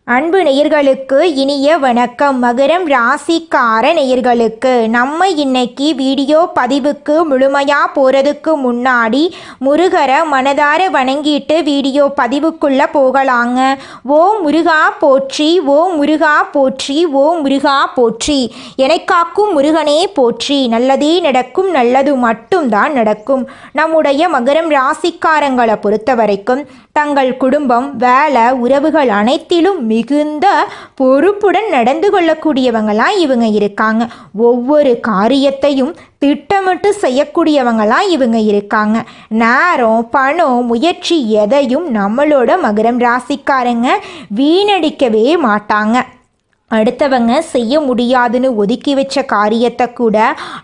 அன்பு நேயர்களுக்கு இனிய வணக்கம். மகரம் ராசிக்கார நேயர்களுக்கு நம்ம இன்னைக்கு வீடியோ பதிவுக்கு முழுமையாக போகிறதுக்கு முன்னாடி முருகரை மனதார வணங்கிட்டு வீடியோ பதிவுக்குள்ளே போகலாங்க. ஓ முருகா போற்றி, ஓ முருகா போற்றி, ஓ முருகா போற்றி, எனக்காக்கும் முருகனே போற்றி. நல்லதே நடக்கும், நல்லது மட்டும்தான் நடக்கும். நம்முடைய மகரம் ராசிக்காரங்களை பொறுத்த வரைக்கும் தங்கள் குடும்பம், வேலை, உறவுகள் அனைத்திலும் மிகுந்த பொறுப்புடன் நடந்து கொள்ளக்கூடியவங்களாம் இவங்க இருக்காங்க. ஒவ்வொரு காரியத்தையும் திட்டமிட்டு செய்யக்கூடியவங்களாம் இவங்க இருக்காங்க. நேரம், பணம், முயற்சி எதையும் நம்மளோட மகரம் ராசிக்காரங்க வீணடிக்கவே மாட்டாங்க. அடுத்தவங்க செய்ய முடியாதுன்னு ஒதுக்கி வச்ச காரியத்தை கூட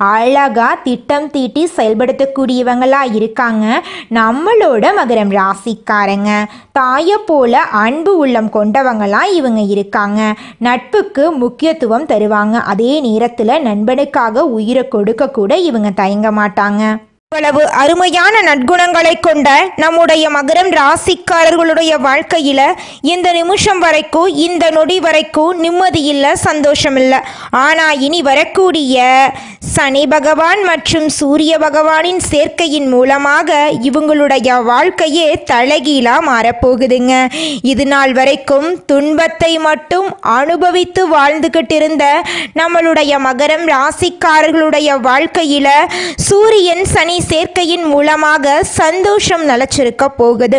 அழகாக திட்டம் தீட்டி செயல்படுத்தக்கூடியவங்களாக இருக்காங்க நம்மளோட மகரம் ராசிக்காரங்க. தாயை போல அன்பு உள்ளம் கொண்டவங்களாம் இவங்க இருக்காங்க. நட்புக்கு முக்கியத்துவம் தருவாங்க. அதே நேரத்தில் நண்பனுக்காக உயிரை கொடுக்க கூட இவங்க தயங்க மாட்டாங்க. இவ்வளவு அருமையான நற்குணங்களை கொண்ட நம்முடைய மகரம் ராசிக்காரர்களுடைய வாழ்க்கையில் இந்த நிமிஷம் வரைக்கும், இந்த நொடி வரைக்கும் நிம்மதி இல்லை, சந்தோஷம் இல்லை. ஆனால் இனி வரக்கூடிய சனி பகவான் மற்றும் சூரிய பகவானின் சேர்க்கையின் மூலமாக இவங்களுடைய வாழ்க்கையே தலைகீழாக மாறப்போகுதுங்க. இது நாள் வரைக்கும் துன்பத்தை மட்டும் அனுபவித்து வாழ்ந்துகிட்டு இருந்த நம்மளுடைய மகரம் ராசிக்காரர்களுடைய வாழ்க்கையில் சூரியன் சனி சேர்க்கையின் மூலமாக சந்தோஷம் நிலச்சிருக்க போகுது.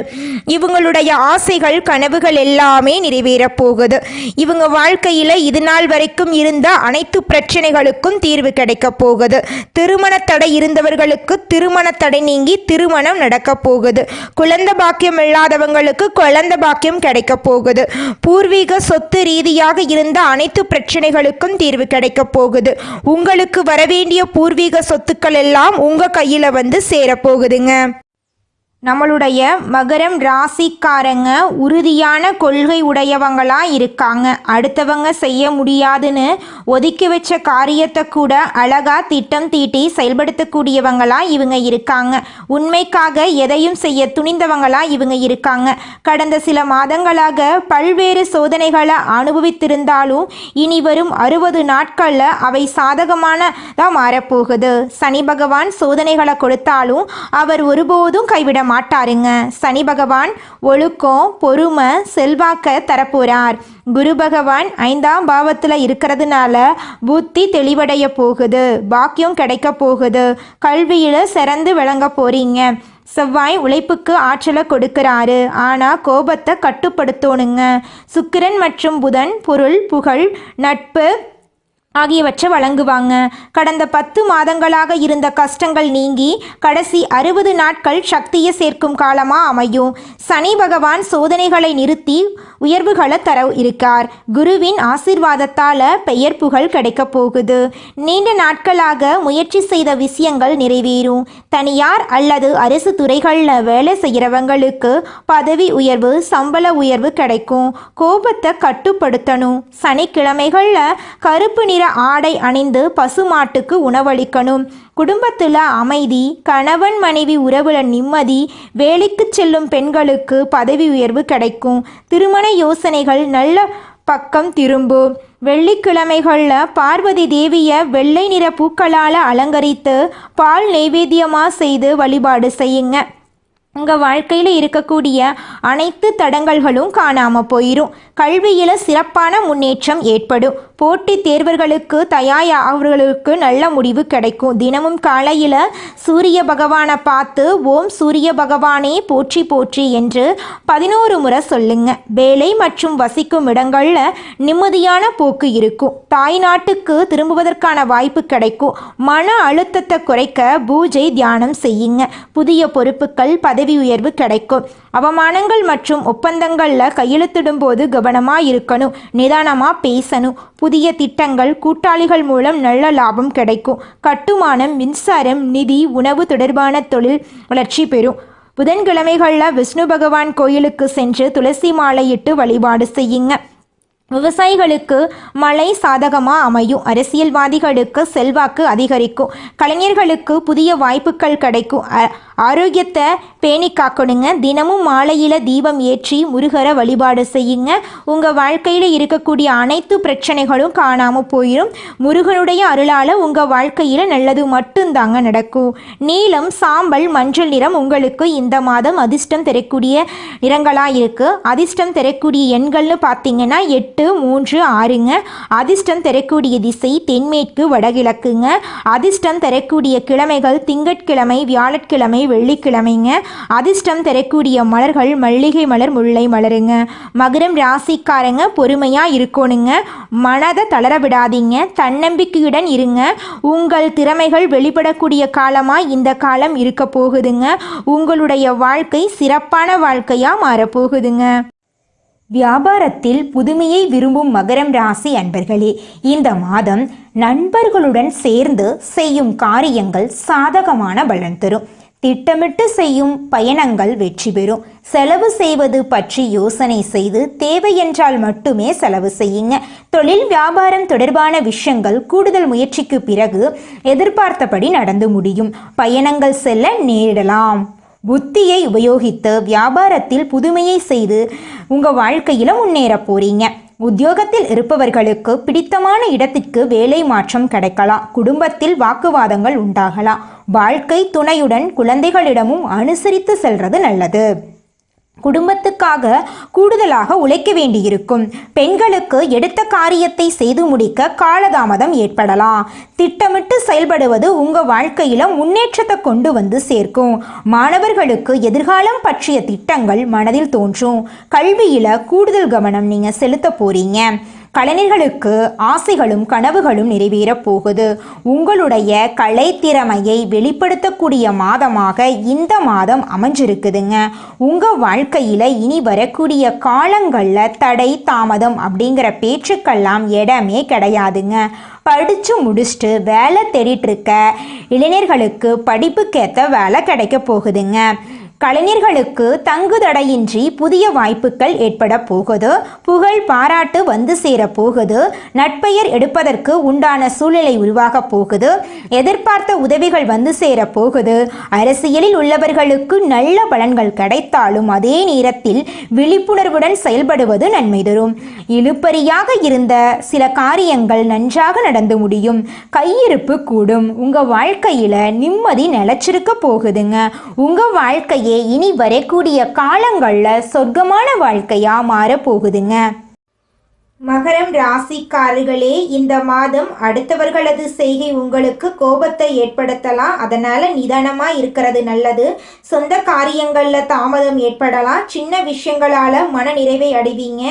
இவங்களுடைய ஆசைகள், கனவுகள் எல்லாமே நிறைவேற போகுது. இவங்க வாழ்க்கையில் இது நாள் வரைக்கும் இருந்த அனைத்து பிரச்சனைகளுக்கும் தீர்வு கிடைக்க போகுது. திருமண தடை இருந்தவர்களுக்கு திருமண தடை நீங்கி திருமணம் நடக்க போகுது. குழந்தை பாக்கியம் இல்லாதவங்களுக்கு குழந்தை பாக்கியம் கிடைக்க போகுது. பூர்வீக சொத்து ரீதியாக இருந்த அனைத்து பிரச்சனைகளுக்கும் தீர்வு கிடைக்க போகுது. உங்களுக்கு வரவேண்டிய பூர்வீக சொத்துக்கள் எல்லாம் உங்க கையில் வந்து சேரப்போகுதுங்க. நம்மளுடைய மகரம் ராசிக்காரங்க உறுதியான கொள்கை உடையவங்களாக இருக்காங்க. அடுத்தவங்க செய்ய முடியாதுன்னு ஒதுக்கி வச்ச காரியத்தை கூட அழகாக திட்டம் தீட்டி செயல்படுத்தக்கூடியவங்களாக இவங்க இருக்காங்க. உண்மைக்காக எதையும் செய்ய துணிந்தவங்களாக இவங்க இருக்காங்க. கடந்த சில மாதங்களாக பல்வேறு சோதனைகளை அனுபவித்திருந்தாலும் இனி வரும் 60 நாட்களில் அவை சாதகமானதாக மாறப்போகுது. சனி பகவான் சோதனைகளை கொடுத்தாலும் அவர் ஒருபோதும் கைவிட மாட்டாருங்க. சனி பகவான் ஒழுக்கம், பொறுமை, செல்வாக்க தரப்போறார். குரு பகவான் 5ஆம் பாவத்தில் இருக்கிறதுனால புத்தி தெளிவடைய போகுது. பாக்கியம் கிடைக்க போகுது. கல்வியில் சிறந்து விளங்க போறீங்க. செவ்வாய் உழைப்புக்கு ஆற்றலை கொடுக்கிறாரு. ஆனால் கோபத்தை கட்டுப்படுத்தணுங்க. சுக்கிரன் மற்றும் புதன் பொருள், புகழ், நட்பு ஆகியவற்றை வழங்குவாங்க. கடந்த 10 மாதங்களாக இருந்த கஷ்டங்கள் நீங்கி கடைசி 60 நாட்கள் சக்தியை சேர்க்கும் காலமாக அமையும். சனி பகவான் சோதனைகளை நிறுத்தி உயர்வுகளை தர இருக்கார். குருவின் ஆசீர்வாதத்தால் பெயர் புகழ் கிடைக்க போகுது. நீண்ட நாட்களாக முயற்சி செய்த விஷயங்கள் நிறைவேறும். தனியார் அல்லது அரசு துறைகளில் வேலை செய்கிறவங்களுக்கு பதவி உயர்வு, சம்பள உயர்வு கிடைக்கும். கோபத்தை கட்டுப்படுத்தணும். சனிக்கிழமைகளில் கருப்பு நிற ஆடை அணிந்து பசுமாட்டுக்கு உணவளிக்கணும். குடும்பத்தில் அமைதி, கணவன் மனைவி உறவுல நிம்மதி, வேலைக்கு செல்லும் பெண்களுக்கு பதவி உயர்வு கிடைக்கும். திருமண யோசனைகள் நல்ல பக்கம் திரும்பும். வெள்ளிக்கிழமைகளில் பார்வதி தேவியை வெள்ளை நிற பூக்களால் அலங்கரித்து பால் நைவேத்தியமாக செய்து வழிபாடு செய்யுங்க. உங்கள் வாழ்க்கையில் இருக்கக்கூடிய அனைத்து தடங்கல்களும் காணாமல் போயிடும். கல்வியில் சிறப்பான முன்னேற்றம் ஏற்படும். போட்டித் தேர்வர்களுக்கு தயாராகிறவர்களுக்கு நல்ல முடிவு கிடைக்கும். தினமும் காலையில் சூரிய பகவானை பார்த்து ஓம் சூரிய பகவானே போற்றி போற்றி என்று 11 முறை சொல்லுங்க. வேலை மற்றும் வசிக்கும் இடங்களில் நிம்மதியான போக்கு இருக்கும். தாய் நாட்டுக்கு திரும்புவதற்கான வாய்ப்பு கிடைக்கும். மன அழுத்தத்தை குறைக்க பூஜை, தியானம் செய்யுங்க. புதிய பொறுப்புகள், பதவி உயர்வு கிடைக்கும். அவமானங்கள் மற்றும் ஒப்பந்தங்களில் கையெழுத்திடும் போது கவனமாக இருக்கணும். நிதானமாக பேசணும். புதிய திட்டங்கள், கூட்டாளிகள் மூலம் நல்ல லாபம் கிடைக்கும். கட்டுமானம், மின்சாரம், நிதி, உணவு தொடர்பான தொழில் வளர்ச்சி பெறும். புதன்கிழமைகளில் விஷ்ணு பகவான் கோயிலுக்கு சென்று துளசி மாலையிட்டு வழிபாடு செய்யுங்க. விவசாயிகளுக்கு மழை சாதகமாக அமையும். அரசியல்வாதிகளுக்கு செல்வாக்கு அதிகரிக்கும். கலைஞர்களுக்கு புதிய வாய்ப்புகள் கிடைக்கும். ஆரோக்கியத்தை பேணி காக்கணுங்க. தினமும் மாலையில் தீபம் ஏற்றி முருகரை வழிபாடு செய்யுங்க. உங்கள் வாழ்க்கையில் இருக்கக்கூடிய அனைத்து பிரச்சனைகளும் காணாமல் போயிடும். முருகனுடைய அருளால் உங்கள் வாழ்க்கையில் நல்லது மட்டும்தாங்க நடக்கும். நீலம், சாம்பல், மஞ்சள் நிறம் உங்களுக்கு இந்த மாதம் அதிர்ஷ்டம் தரக்கூடிய நிறங்களாக இருக்குது. அதிர்ஷ்டம் தரக்கூடிய எண்கள்னு பார்த்தீங்கன்னா 8, 3, 6ங்க. அதிர்ஷ்டம் தரக்கூடிய திசை தென்மேற்கு வடகிழக்குங்க. அதிர்ஷ்டம் தரக்கூடிய கிழமைகள் திங்கட்கிழமை, வியாழக்கிழமை, வெள்ளிக்கிழமைங்க. அதிர்ஷ்டம் தரக்கூடிய மலர்கள் மல்லிகை மலர், முல்லை மலருங்க. மகரம் ராசிக்காரங்க பொறுமையாக இருக்கணுங்க. மனதை தளர விடாதீங்க. தன்னம்பிக்கையுடன் இருங்க. உங்கள் திறமைகள் வெளிப்படக்கூடிய காலமாக இந்த காலம் இருக்க போகுதுங்க. உங்களுடைய வாழ்க்கை சிறப்பான வாழ்க்கையாக மாறப்போகுதுங்க. வியாபாரத்தில் புதுமையை விரும்பும் மகரம் ராசி அன்பர்களே, இந்த மாதம் நண்பர்களுடன் சேர்ந்து செய்யும் காரியங்கள் சாதகமான பலன் தரும். திட்டமிட்டு செய்யும் பயணங்கள் வெற்றி பெறும். செலவு செய்வது பற்றி யோசனை செய்து தேவை என்றால் மட்டுமே செலவு செய்யுங்க. தொழில் வியாபாரம் தொடர்பான விஷயங்கள் கூடுதல் முயற்சிக்கு பிறகு எதிர்பார்த்தபடி நடந்து முடியும். பயணங்கள் செல்ல நேரிடலாம். புத்தியை உபயோகித்து வியாபாரத்தில் புதுமையை செய்து உங்கள் வாழ்க்கையில் முன்னேற போறீங்க. உத்தியோகத்தில் இருப்பவர்களுக்கு பிடித்தமான இடத்திற்கு வேலை மாற்றம் கிடைக்கலாம். குடும்பத்தில் வாக்குவாதங்கள் உண்டாகலாம். வாழ்க்கை துணையுடன் குழந்தைகளிடமும் அனுசரித்து செல்வது நல்லது. குடும்பத்துக்காக கூடுதலாக உழைக்க வேண்டியிருக்கும். பெண்களுக்கு எடுத்த காரியத்தை செய்து முடிக்க காலதாமதம் ஏற்படலாம். திட்டமிட்டு செயல்படுவது உங்கள் வாழ்க்கையில் முன்னேற்றத்தை கொண்டு வந்து சேர்க்கும். மாணவர்களுக்கு எதிர்காலம் பற்றிய திட்டங்கள் மனதில் தோன்றும். கல்வியில் கூடுதல் கவனம் நீங்கள் செலுத்த போறீங்க. கலைஞர்களுக்கு ஆசைகளும் கனவுகளும் நிறைவேறப் போகுது. உங்களுடைய கலைத்திறமையை வெளிப்படுத்தக்கூடிய மாதமாக இந்த மாதம் அமைஞ்சிருக்குதுங்க. உங்கள் வாழ்க்கையில் இனி வரக்கூடிய காலங்களில் தடை தாமதம் அப்படிங்கிற பேச்சுக்கெல்லாம் இடமே கிடையாதுங்க. படித்து முடிச்சுட்டு வேலை தேடிட்டு இருக்க இளைஞர்களுக்கு படிப்புக்கேற்ற வேலை கிடைக்க போகுதுங்க. கலைஞர்களுக்கு தங்குதடையின்றி புதிய வாய்ப்புகள் ஏற்பட போகுது. புகழ் பாராட்டு வந்து சேர போகுது. நட்பெயர் எடுப்பதற்கு உண்டான சூழ்நிலை உருவாக போகுது. எதிர்பார்த்த உதவிகள் வந்து சேர போகுது. அரசியலில் உள்ளவர்களுக்கு நல்ல பலன்கள் கிடைத்தாலும் அதே நேரத்தில் விழிப்புணர்வுடன் செயல்படுவது நன்மை தரும். இழுபறியாக இருந்த சில காரியங்கள் நன்றாக நடந்து முடியும். கையிருப்பு கூடும். உங்கள் வாழ்க்கையில் நிம்மதி நிலைச்சிருக்க போகுதுங்க. உங்கள் வாழ்க்கையை இனி வரக்கூடிய காலங்களில் சொர்க்கமான வாழ்க்கையா மாற போகுதுங்க. மகரம் ராசிக்காரர்களே, இந்த மாதம் அடுத்தவர்களது செய்கை உங்களுக்கு கோபத்தை ஏற்படுத்தலாம். அதனால் நிதானமாக இருக்கிறது நல்லது. சொந்த காரியங்களில் தாமதம் ஏற்படலாம். சின்ன விஷயங்களால் மன நிறைவை அடைவீங்க.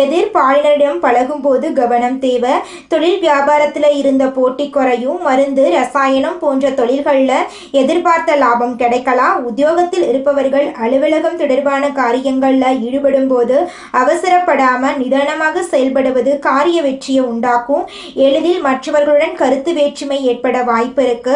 எதிர்பாலினரிடம் பழகும்போது கவனம் தேவை. தொழில் வியாபாரத்தில் இருந்த போட்டி குறையும். மருந்து, ரசாயனம் போன்ற தொழில்களில் எதிர்பார்த்த லாபம் கிடைக்கலாம். உத்தியோகத்தில் இருப்பவர்கள் அலுவலகம் தொடர்பான காரியங்களில் ஈடுபடும் போது அவசரப்படாமல் நிதானமாக செயல்படுவது காரிய வெற்றியை உண்டாக்கும். எளிதில் மற்றவர்களுடன் கருத்து வேற்றுமை ஏற்பட வாய்ப்பு இருக்கு.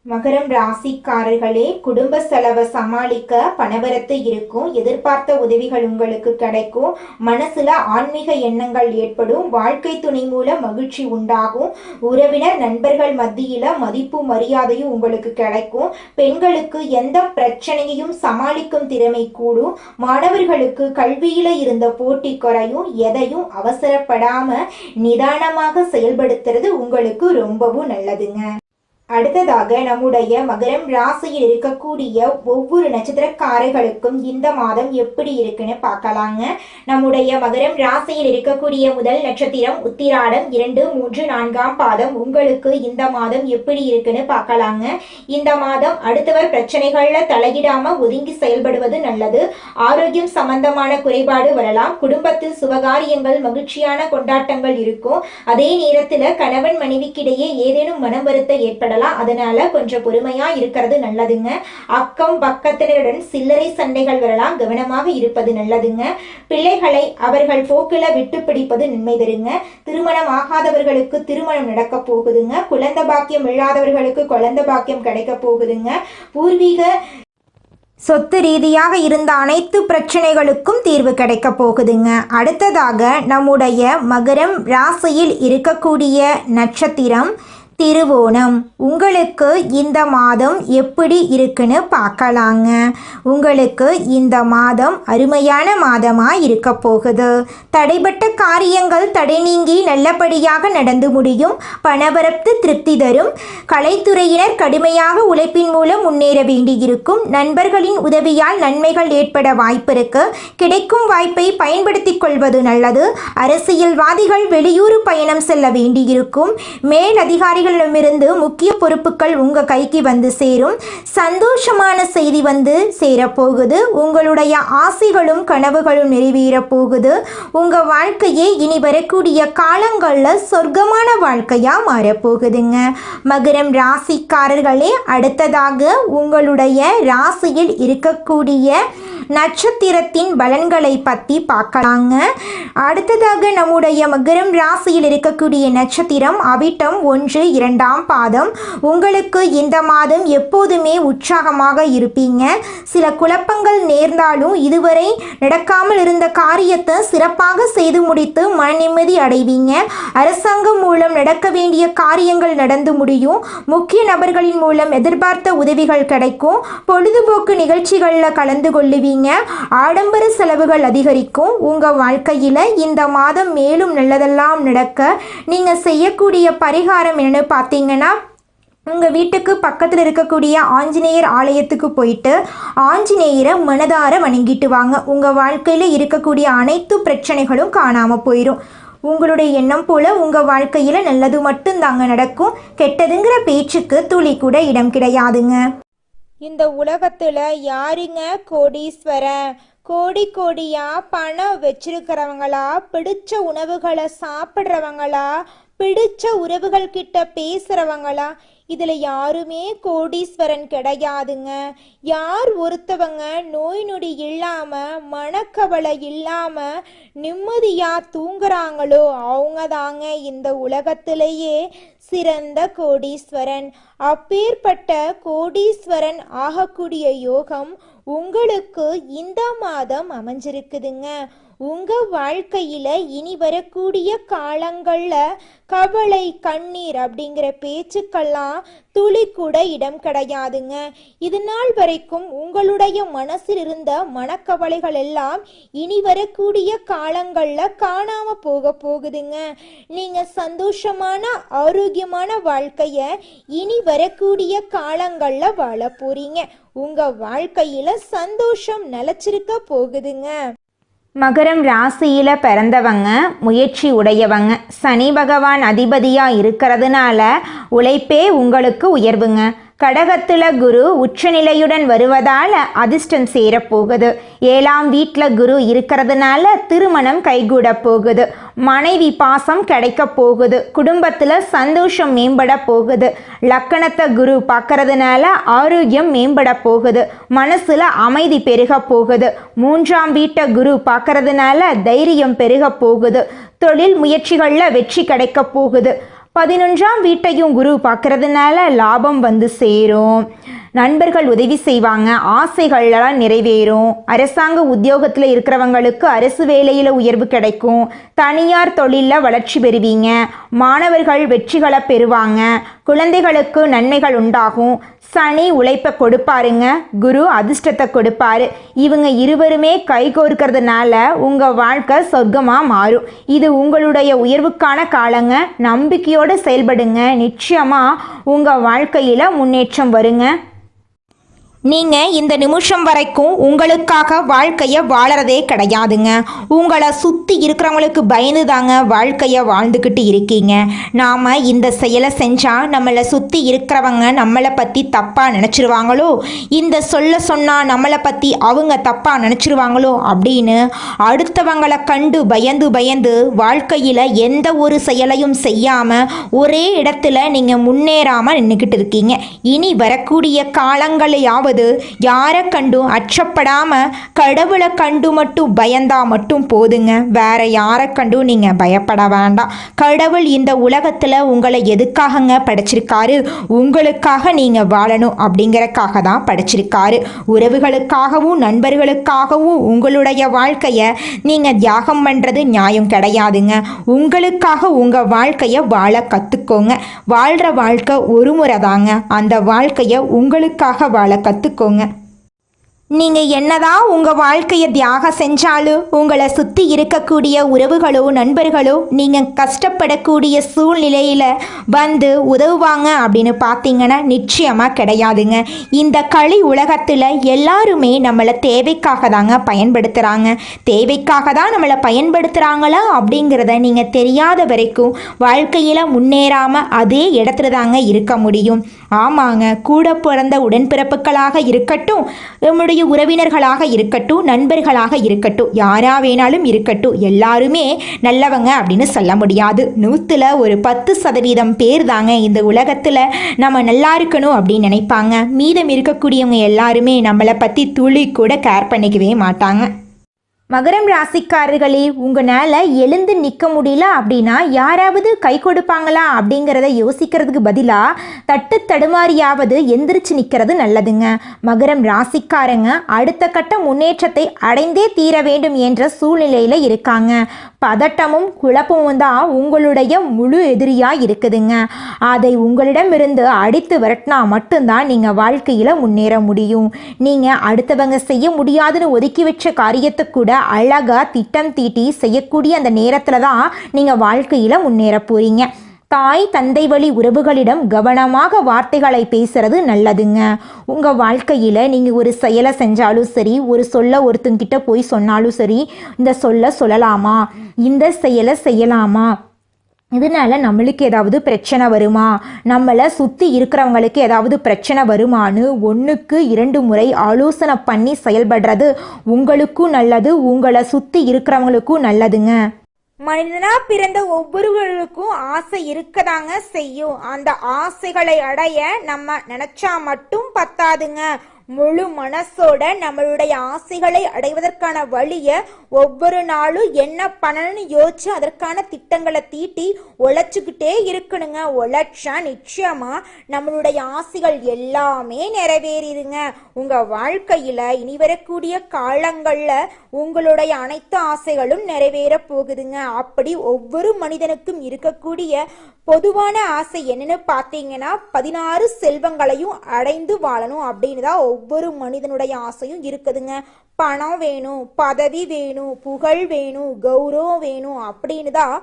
மகரம் ராசிக்காரர்களே, குடும்ப செலவை சமாளிக்க பணவரத்து இருக்கும். எதிர்பார்த்த உதவிகள் உங்களுக்கு கிடைக்கும். மனசுல ஆன்மீக எண்ணங்கள் ஏற்படும். வாழ்க்கை துணை மூலம் மகிழ்ச்சி உண்டாகும். உறவினர் நண்பர்கள் மத்தியில மதிப்பு மரியாதையும் உங்களுக்கு கிடைக்கும். பெண்களுக்கு எந்த பிரச்சனையையும் சமாளிக்கும் திறமை கூடும். மாணவர்களுக்கு கல்வியில இருந்த போட்டி குறையும். எதையும் அவசரப்படாம நிதானமாக செயல்படுத்துறது உங்களுக்கு ரொம்பவும் நல்லதுங்க. அடுத்ததாக நம்முடைய மகரம் ராசியில் இருக்கக்கூடிய ஒவ்வொரு நட்சத்திரக்காரர்களுக்கும் இந்த மாதம் எப்படி இருக்குன்னு பார்க்கலாங்க. நம்முடைய மகரம் ராசியில் இருக்கக்கூடிய முதல் நட்சத்திரம் உத்திராடம் 2, 3, 4ஆம் பாதம். உங்களுக்கு இந்த மாதம் எப்படி இருக்குன்னு பார்க்கலாங்க. இந்த மாதம் அடுத்தவர் பிரச்சனைகள்ல தலையிடாம ஒதுங்கி செயல்படுவது நல்லது. ஆரோக்கியம் சம்பந்தமான குறைபாடு வரலாம். குடும்பத்தில் சுபகாரியங்கள் மகிழ்ச்சியான கொண்டாட்டங்கள் இருக்கும். அதே நேரத்தில் கணவன் மனைவிக்கிடையே ஏதேனும் மனம் வருத்த ஏற்படலாம். அதனால கொஞ்சம் பொறுமையா இருக்கிறது நல்லதுங்க. அக்கம் பக்கத்தினருடன் சில்லறை சண்டைகள் வரலாம். கவனமாக இருப்பது நல்லதுங்க. பிள்ளைகளை அவர்கள் போக்கில விட்டு பிடிப்பது நன்மை தருங்க. திருமணம் ஆகாதவர்களுக்கு திருமணம் நடக்க போகுதுங்க. குழந்தை பாக்கியம் இல்லாதவர்களுக்கு குழந்தை பாக்கியம் கிடைக்க போகுதுங்க. பூர்வீக சொத்து ரீதியாக இருந்த அனைத்து பிரச்சனைகளுக்கும் தீர்வு கிடைக்க போகுதுங்க. அடுத்ததாக நம்முடைய மகரம் ராசியில் இருக்கக்கூடிய நட்சத்திரம் திருவோணம். உங்களுக்கு இந்த மாதம் எப்படி இருக்குன்னு பார்க்கலாங்க. உங்களுக்கு இந்த மாதம் அருமையான மாதமாக இருக்க போகுது. தடைப்பட்ட காரியங்கள் தடை நீங்கி நல்லபடியாக நடந்து முடியும். பணவரத்து திருப்தி தரும். கலைத்துறையினர் கடுமையாக உழைப்பின் மூலம் முன்னேற வேண்டியிருக்கும். நண்பர்களின் உதவியால் நன்மைகள் ஏற்பட வாய்ப்பு இருக்கு. கிடைக்கும் வாய்ப்பை பயன்படுத்திக் கொள்வது நல்லது. அரசியல்வாதிகள் வெளியூர் பயணம் செல்ல வேண்டியிருக்கும். மேல் அதிகாரிகளிடமிருந்து முக்கிய பொறுப்புகள் உங்க கைக்கு வந்து சேரும். சந்தோஷமான செய்தி வந்து சேரப்போகுது. உங்களுடைய ஆசைகளும் கனவுகளும் நிறைவேற போகுது. உங்க வாழ்க்கையே இனி வரக்கூடிய காலங்களில் சொர்க்கமான வாழ்க்கையா மாறப்போகுதுங்க. மகரம் ராசிக்காரர்களே, அடுத்ததாக உங்களுடைய ராசியில் இருக்கக்கூடிய நட்சத்திரத்தின் பலன்களை பற்றி பார்க்கலாங்க. அடுத்ததாக நம்முடைய மகரம் ராசியில் இருக்கக்கூடிய நட்சத்திரம் அவிட்டம் 1, 2ஆம் பாதம். உங்களுக்கு இந்த மாதம் எப்போதுமே உற்சாகமாக இருப்பீங்க. சில குழப்பங்கள் நேர்ந்தாலும் இதுவரை நடக்காமல் இருந்த காரியத்தை சிறப்பாக செய்து முடித்து மன நிம்மதி அடைவீங்க. அரசாங்கம் மூலம் நடக்க வேண்டிய காரியங்கள் நடந்து முடியும். முக்கிய நபர்களின் மூலம் எதிர்பார்த்த உதவிகள் கிடைக்கும். பொழுதுபோக்கு நிகழ்ச்சிகளில் கலந்து கொள்ளுவீங்க. ஆடம்பர செலவுகள் அதிகரிக்கும். உங்க வாழ்க்கையில இந்த மாதம் மேலும் நல்லதெல்லாம் நடக்க நீங்க செய்யக்கூடிய பரிகாரம் என்னன்னு பார்த்தீங்கன்னா, உங்கள் வீட்டுக்கு பக்கத்தில் இருக்கக்கூடிய ஆஞ்சநேயர் ஆலயத்துக்கு போயிட்டு ஆஞ்சநேயரை மனதார வணங்கிட்டு வாங்க. உங்கள் வாழ்க்கையில் இருக்கக்கூடிய அனைத்து பிரச்சனைகளும் காணாமல் போயிடும். உங்களுடைய எண்ணம் போல உங்கள் வாழ்க்கையில் நல்லது மட்டும்தாங்க நடக்கும். கெட்டதுங்கிற பேச்சுக்கு துளி கூட இடம் கிடையாதுங்க. இந்த உலகத்துல யாருங்க கோடீஸ்வரன்? கோடி கோடியா பணம் வச்சிருக்கிறவங்களா, பிடிச்ச உணவுகளை சாப்பிட்றவங்களா, பிடிச்ச உறவுகள் கிட்ட பேசுறவங்களா? இதுல யாருமே கோடீஸ்வரன் கிடையாதுங்க. யார் ஒருத்தவங்க நோய் நொடி இல்லாம மனக்கவலை இல்லாம நிம்மதியா தூங்குறாங்களோ அவங்க தாங்க இந்த உலகத்திலேயே சிறந்த கோடீஸ்வரன். அப்பேற்பட்ட கோடீஸ்வரன் ஆகக்கூடிய யோகம் உங்களுக்கு இந்த மாதம் அமைஞ்சிருக்குதுங்க. உங்க வாழ்க்கையில இனி வரக்கூடிய காலங்கள்ல கவலை கண்ணீர் அப்படிங்கிற பேச்சுக்கெல்லாம் துளி கூட இடம் கிடையாதுங்க. இது நாள் வரைக்கும் உங்களுடைய மனசில் இருந்த மனக்கவலைகள் எல்லாம் இனி வரக்கூடிய காலங்கள்ல காணாம போகுதுங்க. நீங்க சந்தோஷமான ஆரோக்கியமான வாழ்க்கைய இனி வரக்கூடிய காலங்கள்ல வாழ போறீங்க. உங்க வாழ்க்கையில சந்தோஷம் நிலைச்சிருக்க போகுதுங்க. மகரம் ராசியில் பிறந்தவங்க முயற்சி உடையவங்க. சனி பகவான் அதிபதியாக இருக்கிறதுனால உழைப்பே உங்களுக்கு உயர்வுங்க. கடகத்தில் குரு உச்சநிலையுடன் வருவதால் அதிர்ஷ்டம் சேரப்போகுது. 7ஆம் வீட்டில் குரு இருக்கிறதுனால திருமணம் கைகூட போகுது. மனைவி பாசம் கிடைக்க போகுது. குடும்பத்தில் சந்தோஷம் மேம்பட போகுது. லக்கணத்தை குரு பார்க்கறதுனால ஆரோக்கியம் மேம்பட போகுது. மனசில் அமைதி பெருக போகுது. 3ஆம் வீட்டை குரு பார்க்கறதுனால தைரியம் பெருக போகுது. தொழில் முயற்சிகளில் வெற்றி கிடைக்க போகுது. 11ஆம் வீட்டையும் குரு பார்க்கறதுனால லாபம் வந்து சேரும். நண்பர்கள் உதவி செய்வாங்க. ஆசைகளெல்லாம் நிறைவேறும். அரசாங்க உத்தியோகத்தில் இருக்கிறவங்களுக்கு அரசு வேலையில் உயர்வு கிடைக்கும். தனியார் தொழிலில் வளர்ச்சி பெறுவீங்க. மாணவர்கள் வெற்றிகளை பெறுவாங்க. குழந்தைகளுக்கு நன்மைகள் உண்டாகும். சனி உழைப்பை கொடுப்பாருங்க. குரு அதிர்ஷ்டத்தை கொடுப்பாரு. இவங்க இருவருமே கைகோர்க்கிறதுனால உங்கள் வாழ்க்கை சொர்க்கமாக மாறும். இது உங்களுடைய உயர்வுக்கான காலங்க. நம்பிக்கையோடு செயல்படுங்க. நிச்சயமாக உங்கள் வாழ்க்கையில் முன்னேற்றம் வருங்க. நீங்கள் இந்த நிமிஷம் வரைக்கும் உங்களுக்காக வாழ்க்கையை வாழறதே கிடையாதுங்க. உங்களை சுற்றி இருக்கிறவங்களுக்கு பயந்து தாங்க வாழ்க்கையை வாழ்ந்துக்கிட்டு இருக்கீங்க. நாம் இந்த செயலை செஞ்சால் நம்மளை சுற்றி இருக்கிறவங்க நம்மளை பற்றி தப்பாக நினச்சிருவாங்களோ, இந்த சொன்னால் நம்மளை பற்றி அவங்க தப்பாக நினச்சிருவாங்களோ அப்படின்னு அடுத்தவங்களை கண்டு பயந்து வாழ்க்கையில் எந்த ஒரு செயலையும் செய்யாமல் ஒரே இடத்துல நீங்கள் முன்னேறாமல் நின்றுக்கிட்டு இருக்கீங்க. இனி வரக்கூடிய காலங்களையாவது அதாவது யாரை கண்டும் அச்சப்படாமல் கடவுளை கண்டு மட்டும் பயந்தா மட்டும் போதுங்க. வேற யாரை கண்டும் நீங்கள் பயப்பட வேண்டாம். கடவுள் இந்த உலகத்தில் உங்களை எதுக்காகங்க படைச்சிருக்காரு? உங்களுக்காக நீங்கள் வாழணும் அப்படிங்கிறக்காக தான் படைச்சிருக்காரு. உறவுகளுக்காகவும் நண்பர்களுக்காகவும் உங்களுடைய வாழ்க்கையை நீங்கள் தியாகம் பண்ணுறது நியாயம் கிடையாதுங்க. உங்களுக்காக உங்கள் வாழ்க்கையை வாழ கற்றுக்கோங்க. வாழ்கிற வாழ்க்கை ஒரு முறை தாங்க. அந்த வாழ்க்கையை உங்களுக்காக வாழ கற்றுக்கோங்க. நீங்கள் என்னதான் உங்கள் வாழ்க்கையை தியாகம் செஞ்சாலும் உங்களை சுற்றி இருக்கக்கூடிய உறவுகளோ நண்பர்களோ நீங்கள் கஷ்டப்படக்கூடிய சூழ்நிலையில் வந்து உதவுவாங்க அப்படின்னு பார்த்தீங்கன்னா நிச்சயமாக கிடையாதுங்க. இந்த களி உலகத்தில் எல்லாருமே நம்மளை தேவைக்காக தாங்க பயன்படுத்துகிறாங்க. தேவைக்காக தான் நம்மளை பயன்படுத்துகிறாங்களா அப்படிங்கிறத நீங்கள் தெரியாத வரைக்கும் வாழ்க்கையில் முன்னேறாமல் அதே இடத்துல தாங்க இருக்க முடியும். ஆமாங்க, கூட பிறந்த உடன்பிறப்புகளாக இருக்கட்டும், நம்முடைய உறவினர்களாக இருக்கட்டும், நண்பர்களாக இருக்கட்டும், யாரா வேணாலும் இருக்கட்டும், எல்லாருமே நல்லவங்க அப்படின்னு சொல்ல முடியாது. 100ல் ஒரு 10% பேர் தாங்க இந்த உலகத்தில் நம்ம நல்லா இருக்கணும் அப்படின்னு நினைப்பாங்க. மீதம் இருக்கக்கூடியவங்க எல்லாருமே நம்மளை பற்றி துளி கூட கேர் பண்ணிக்கவே மாட்டாங்க. மகரம் ராசிக்காரர்களே, உங்களால் எழுந்து நிற்க முடியல அப்படின்னா யாராவது கை கொடுப்பாங்களா அப்படிங்கிறத யோசிக்கிறதுக்கு பதிலாக தட்டு தடுமாறியாவது எந்திரிச்சு நிற்கிறது நல்லதுங்க. மகரம் ராசிக்காரங்க அடுத்த கட்ட முன்னேற்றத்தை அடைந்தே தீர வேண்டும் என்ற சூழ்நிலையில் இருக்காங்க. பதட்டமும் குழப்பமும் தான் உங்களுடைய முழு எதிரியாக இருக்குதுங்க. அதை உங்களிடமிருந்து அடித்து விரட்டினா மட்டும்தான் நீங்கள் வாழ்க்கையில் முன்னேற முடியும். நீங்கள் அடுத்தவங்க செய்ய முடியாதுன்னு ஒதுக்கி வச்ச காரியத்தை கூட அழகாக திட்டம் தீட்டி செய்யக்கூடிய அந்த நேரத்தில் தான் நீங்கள் வாழ்க்கையில் முன்னேற போகிறீங்க. தாய் தந்தை வழி உறவுகளிடம் கவனமாக வார்த்தைகளை பேசுறது நல்லதுங்க. உங்கள் வாழ்க்கையில் நீங்கள் ஒரு செயலை செஞ்சாலும் சரி, ஒரு சொல்ல ஒருத்தங்கிட்ட போய் சொன்னாலும் சரி, இந்த சொல்ல சொல்லலாமா, இந்த செயலை செய்யலாமா, இதனால நம்மளுக்கு ஏதாவது பிரச்சனை வருமா, நம்மளை சுற்றி இருக்கிறவங்களுக்கு ஏதாவது பிரச்சனை வருமானு 1க்கு 2 முறை ஆலோசனை பண்ணி செயல்படுறது உங்களுக்கும் நல்லது, உங்களை சுற்றி இருக்கிறவங்களுக்கும் நல்லதுங்க. மனிதனா பிறந்த ஒவ்வொருவருக்கும் ஆசை இருக்கதாங்க செய்யும். அந்த ஆசைகளை அடைய நம்ம நினைச்சா மட்டும் பத்தாதுங்க. முழு மனசோட நம்மளுடைய ஆசைகளை அடைவதற்கான வழியை ஒவ்வொரு நாளும் என்ன பண்ணணும்னு யோசிச்சு அதற்கான திட்டங்களை தீட்டி உழைச்சிக்கிட்டே இருக்கணுங்க. உழைச்சா நிச்சயமா நம்மளுடைய ஆசைகள் எல்லாமே நிறைவேறிடுங்க. உங்க வாழ்க்கையில இனி வரக்கூடிய காலங்கள்ல உங்களுடைய அனைத்து ஆசைகளும் நிறைவேற போகுதுங்க. அப்படி ஒவ்வொரு மனிதனுக்கும் இருக்கக்கூடிய பொதுவான ஆசை என்னன்னு பார்த்தீங்கன்னா 16 செல்வங்களையும் அடைந்து வாழணும் அப்படின்னு தான் ஒவ்வொரு மனிதனுடைய ஆசையும் இருக்குதுங்க. பணம் வேணும், பதவி வேணும், புகழ் வேணும், கௌரவம் வேணும் அப்படின்னு தான்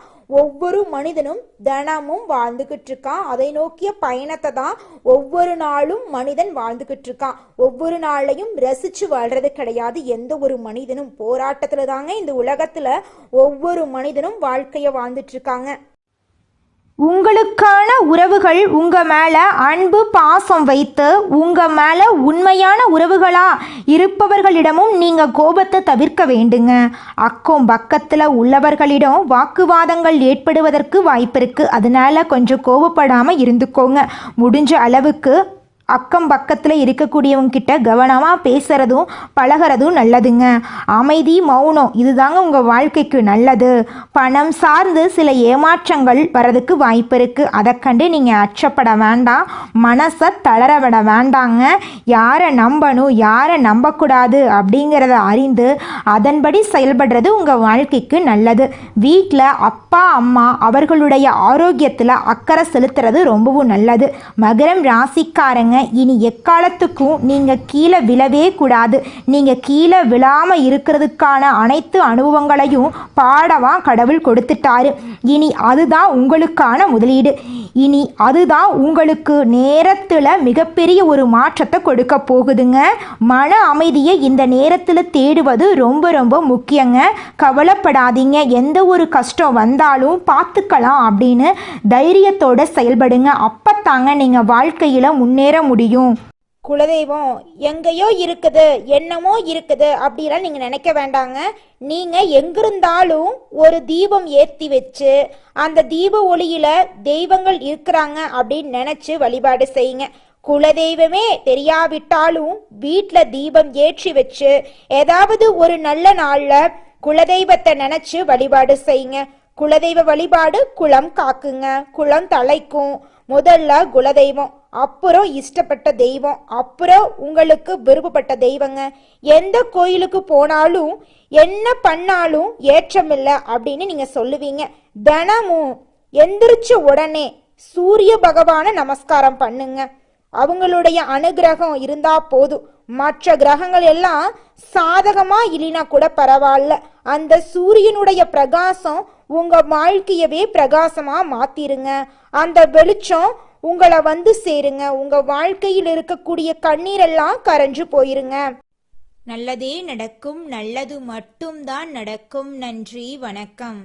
ஒவ்வொரு மனிதனும் தினமும் வாழ்ந்துகிட்டு இருக்கான். அதை நோக்கிய பயணத்தை தான் ஒவ்வொரு நாளும் மனிதன் வாழ்ந்துகிட்டு இருக்கான். ஒவ்வொரு நாளையும் ரசிச்சு வாழ்றது கிடையாது. எந்த ஒரு மனிதனும் போராட்டத்துல தாங்க இந்த உலகத்துல ஒவ்வொரு மனிதனும் வாழ்க்கைய வாழ்ந்துட்டு இருக்காங்க. உங்களுக்கான உறவுகள் உங்கள் மேலே அன்பு பாசம் வைத்து உங்கள் மேலே உண்மையான உறவுகளாக இருப்பவர்களிடமும் நீங்கள் கோபத்தை தவிர்க்க வேண்டுங்க. அக்கம் பக்கத்தில் உள்ளவர்களிடம் வாக்குவாதங்கள் ஏற்படுவதற்கு வாய்ப்பு இருக்குது. அதனால் கொஞ்சம் கோபப்படாமல் இருந்துக்கோங்க. முடிஞ்ச அளவுக்கு அக்கம் பக்கத்தில் இருக்கக்கூடியவங்க கிட்ட கவனமாக பேசுகிறதும் பழகிறதும் நல்லதுங்க. அமைதி மௌனம் இதுதாங்க உங்கள் வாழ்க்கைக்கு நல்லது. பணம் சார்ந்து சில ஏமாற்றங்கள் வர்றதுக்கு வாய்ப்பு இருக்குது. அதை கண்டு நீங்கள் அச்சப்பட வேண்டாம், மனசை தளர விட வேண்டாங்க. யாரை நம்பணும் யாரை நம்பக்கூடாது அப்படிங்கிறத அறிந்து அதன்படி செயல்படுறது உங்கள் வாழ்க்கைக்கு நல்லது. வீட்டில் அப்பா அம்மா அவர்களுடைய ஆரோக்கியத்தில் அக்கறை செலுத்துறது ரொம்பவும் நல்லது. மகரம் ராசிக்காரங்க, இனி எக்காலத்துக்கும் நீங்கள் கீழே விழவே கூடாது. நீங்கள் கீழே விழாமல் இருக்கிறதுக்கான அனைத்து அனுபவங்களையும் பாடமாக கடவுள் கொடுத்துட்டாரு. இனி அதுதான் உங்களுக்கான முதலீடு. இனி அதுதான் உங்களுக்கு நேரத்தில் மிகப்பெரிய ஒரு மாற்றத்தை கொடுக்க போகுதுங்க. மன அமைதியை இந்த நேரத்தில் தேடுவது ரொம்ப ரொம்ப முக்கியங்க. கவலைப்படாதீங்க. எந்த ஒரு கஷ்டம் வந்தாலும் பார்த்துக்கலாம் அப்படின்னு தைரியத்தோடு செயல்படுங்க. அப்பத்தாங்க நீங்கள் வாழ்க்கையில் முன்னேற முடியும். குலதெய்வம் எங்கேயோ இருக்குது, என்னமோ இருக்குது அப்படிலாம் நீங்கள் நினைக்க வேண்டாங்க. நீங்கள் எங்கிருந்தாலும் ஒரு தீபம் ஏற்றி வச்சு அந்த தீப ஒளியில் தெய்வங்கள் இருக்கிறாங்க அப்படின்னு நினச்சி வழிபாடு செய்யுங்க. குலதெய்வமே தெரியாவிட்டாலும் வீட்ல தீபம் ஏற்றி வச்சு ஏதாவது ஒரு நல்ல நாள்ல குலதெய்வத்தை நினைச்சு வழிபாடு செய்யுங்க. குலதெய்வ வழிபாடு குலம் காக்குங்க, குலம் தலைக்கும். முதல்ல குலதெய்வம், அப்புறம் இஷ்டப்பட்ட தெய்வம், அப்புறம் உங்களுக்கு விருப்பப்பட்ட தெய்வங்க. எந்த கோயிலுக்கு போனாலும் என்ன பண்ணாலும் ஏற்றமில்லை அப்படின்னு நீங்க சொல்லுவீங்க. தினமும் எந்திரிச்ச உடனே சூரிய பகவான நமஸ்காரம் பண்ணுங்க. அவங்களுடைய அனுகிரகம் இருந்தா போதும். மற்ற கிரகங்கள் எல்லாம் சாதகமா இல்லைனா கூட பரவாயில்ல, அந்த சூரியனுடைய பிரகாசம் உங்க வாழ்க்கையவே பிரகாசமா மாத்திருங்க. அந்த வெளிச்சம் உங்களை வந்து சேருங்க. உங்க வாழ்க்கையில் இருக்கக்கூடிய கண்ணீரெல்லாம் கரைஞ்சு போயிருங்க. நல்லதே நடக்கும், நல்லது மட்டும்தான் நடக்கும். நன்றி, வணக்கம்.